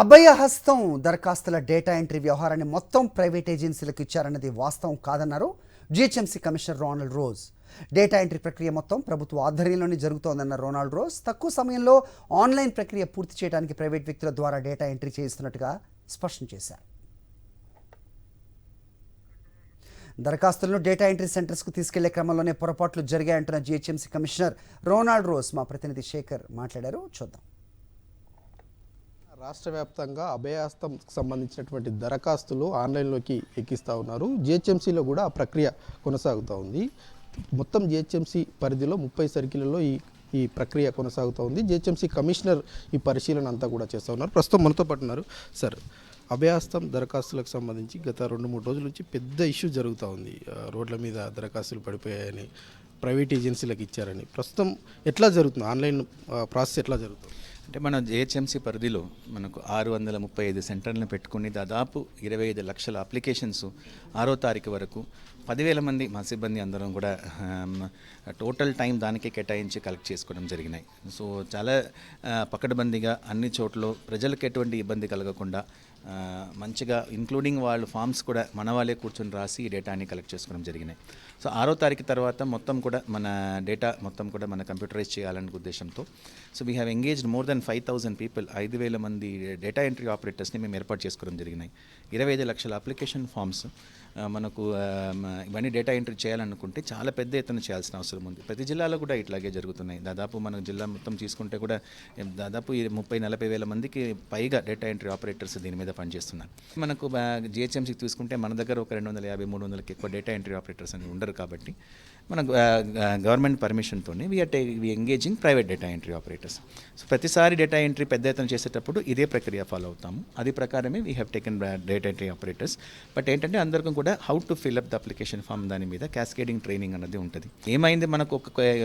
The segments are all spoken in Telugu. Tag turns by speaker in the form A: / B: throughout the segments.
A: అభయహస్తం దరఖాస్తుల డేటా ఎంట్రీ వ్యవహారాన్ని మొత్తం ప్రైవేట్ ఏజెన్సీలకు ఇచ్చారన్నది వాస్తవం కాదన్నారు GHMC commissioner Ronald rose. Data entry ప్రక్రియ మొత్తం ప్రభుత్వ ఆధ్వర్యంలోనే జరుగుతోందన్న రోనాల్డ్ రోజ్ తక్కువ సమయంలో ఆన్లైన్ ప్రక్రియ పూర్తి చేయడానికి ప్రైవేట్ వ్యక్తుల ద్వారా డేటా ఎంట్రీ చేయిస్తున్నట్టుగా స్పష్టం చేశారు. దరఖాస్తులను డేటా ఎంట్రీ సెంటర్స్కు తీసుకెళ్లే క్రమంలోనే పొరపాట్లు జరిగాయంటున్న జీహెచ్ఎంసీ కమిషనర్ రోనాల్డ్ రోజ్ మా ప్రతినిధి శేఖర్ మాట్లాడారు. చూద్దాం.
B: రాష్ట్ర వ్యాప్తంగా అభయహస్తంకు సంబంధించినటువంటి దరఖాస్తులు ఆన్లైన్లోకి ఎక్కిస్తూ ఉన్నారు. జిహెచ్ఎంసీలో కూడా ఆ ప్రక్రియ కొనసాగుతూ ఉంది. మొత్తం జిహెచ్ఎంసీ పరిధిలో 30 సర్కిళ్లలో ఈ ప్రక్రియ కొనసాగుతూ ఉంది. జిహెచ్ఎంసీ కమిషనర్ ఈ పరిశీలన అంతా కూడా చేస్తూ ఉన్నారు. ప్రస్తుతం మనతో పాటు ఉన్నారు. సార్, అభయహస్తం దరఖాస్తులకు సంబంధించి గత 2-3 రోజుల నుంచి పెద్ద ఇష్యూ జరుగుతూ ఉంది. రోడ్ల మీద దరఖాస్తులు పడిపోయాయని, ప్రైవేట్ ఏజెన్సీలకు ఇచ్చారని. ప్రస్తుతం ఎట్లా జరుగుతుంది? ఆన్లైన్ ప్రాసెస్ ఎట్లా జరుగుతుంది?
C: అంటే మన జిహెచ్ఎంసీ పరిధిలో మనకు 635 సెంటర్లను పెట్టుకుని దాదాపు 25 లక్షల అప్లికేషన్స్ 6వ తారీఖు వరకు 10,000 మంది మా సిబ్బంది అందరం కూడా టోటల్ టైం దానికే కేటాయించి కలెక్ట్ చేసుకోవడం జరిగినాయి. సో చాలా పకడ్బందీగా అన్ని చోట్ల ప్రజలకు ఎటువంటి ఇబ్బంది కలగకుండా మంచిగా ఇంక్లూడింగ్ వాళ్ళు ఫామ్స్ కూడా మన వాళ్ళే కూర్చొని రాసి ఈ డేటాని కలెక్ట్ చేసుకోవడం జరిగినాయి. సో 6వ తారీఖు తర్వాత మొత్తం కూడా మన డేటా మొత్తం కూడా మన కంప్యూటరైజ్ చేయాలనే ఉద్దేశంతో so we have engaged more than 5,000 people, 5,000 మంది డేటా ఎంట్రీ ఆపరేటర్స్ని మేము ఏర్పాటు చేసుకోవడం జరిగినాయి. 25 లక్షల అప్లికేషన్ ఫామ్స్ మనకు ఇవన్నీ డేటా ఎంట్రీ చేయాలనుకుంటే చాలా పెద్ద ఎత్తున చేయాల్సిన అవసరం ఉంది. ప్రతి జిల్లాలో కూడా ఇట్లాగే జరుగుతున్నాయి. దాదాపు మన జిల్లా మొత్తం తీసుకుంటే కూడా దాదాపు 30-40 వేల మందికి పైగా డేటా ఎంట్రీ ఆపరేటర్స్ దీని మీద పనిచేస్తున్నారు. మనకు జిహెచ్ఎంసీకి తీసుకుంటే మన దగ్గర ఒక 250-300కి ఎక్కువ డేటా ఎంట్రీ ఆపరేటర్స్ అని ఉండరు. కాబట్టి మనకు గవర్నమెంట్ పర్మిషన్తోనే we engaging private data entry operators. So ప్రతిసారి డేటా ఎంట్రీ పెద్ద ఎత్తున చేసేటప్పుడు ఇదే ప్రక్రియ ఫాలో అవుతాము. అది ప్రకారమే we have taken data entry operators. But ఏంటంటే అందరికీ కూడా how to fill up the application form దాని మీద క్యాస్కేడింగ్ ట్రైనింగ్ అన్నది ఉంటుంది. ఏమైంది మనకు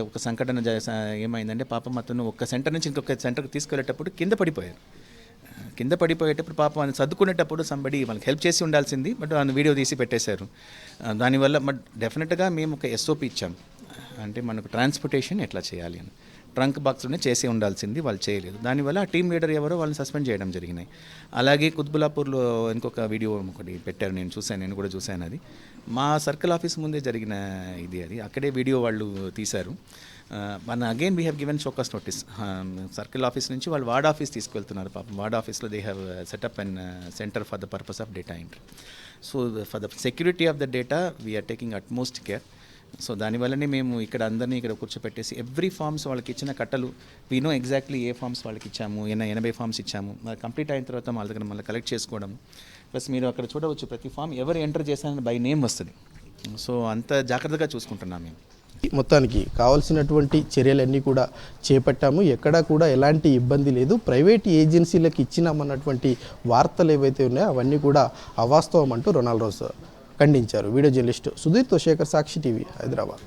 C: ఒక సంఘటన ఏమైందంటే పాపం అతను ఒక సెంటర్ నుంచి ఇంకొక సెంటర్కి తీసుకెళ్లేటప్పుడు కింద పడిపోయేటప్పుడు పాపం అని సర్దుకునేటప్పుడు సంబడి వాళ్ళకి హెల్ప్ చేసి ఉండాల్సింది, బట్ ఆ వీడియో తీసి పెట్టేశారు. దానివల్ల బట్ డెఫినెట్గా మేము ఒక ఎస్ఓపి ఇచ్చాం. అంటే మనకు ట్రాన్స్పోర్టేషన్ ఎట్లా చేయాలి అని ట్రంక్ బాక్స్లోనే చేసి ఉండాల్సింది, వాళ్ళు చేయలేదు. దానివల్ల ఆ టీమ్ లీడర్ ఎవరో వాళ్ళని సస్పెండ్ చేయడం జరిగినాయి. అలాగే కుత్బులాపూర్లో ఇంకొక వీడియో ఒకటి పెట్టారు, నేను కూడా చూశాను. అది మా సర్కిల్ ఆఫీస్ ముందే జరిగిన అది అక్కడే వీడియో వాళ్ళు తీశారు. మన again we have given show cause notice. Circle office నుంచి వాళ్ళు వార్డ్ ఆఫీస్ తీసుకెళ్తున్నారు. పాపం వార్డ్ ఆఫీస్లో they have set up and centre for the purpose of data entry. So for the security of the data we are taking utmost care. So దానివల్లనే మేము ఇక్కడ అందరినీ ఇక్కడ కూర్చోపెట్టేసి ఎవ్రీ ఫామ్స్ వాళ్ళకి ఇచ్చిన కట్టలు we know exactly A forms వాళ్ళకి ఇచ్చాము, 80 ఫామ్స్ ఇచ్చాము. కంప్లీట్ అయిన తర్వాత వాళ్ళ దగ్గర మళ్ళీ కలెక్ట్ చేసుకోవడం. ప్లస్ మీరు అక్కడ చూడవచ్చు ప్రతి ఫామ్ ఎవరు ఎంటర్ చేశారని బై నేమ్ వస్తుంది. సో అంత జాగ్రత్తగా చూసుకుంటున్నాం మేము.
B: మొత్తానికి కావాల్సినటువంటి చర్యలన్నీ కూడా చేపట్టాము. ఎక్కడా కూడా ఎలాంటి ఇబ్బంది లేదు. ప్రైవేట్ ఏజెన్సీలకు ఇచ్చినామన్నటువంటి వార్తలు ఏవైతే ఉన్నాయో అవన్నీ కూడా అవాస్తవం అంటూ రోనాల్డ్ రోజ్ ఖండించారు. వీడియో జర్నలిస్ట్ సుధీర్తో శేఖర్, సాక్షి టీవీ, హైదరాబాద్.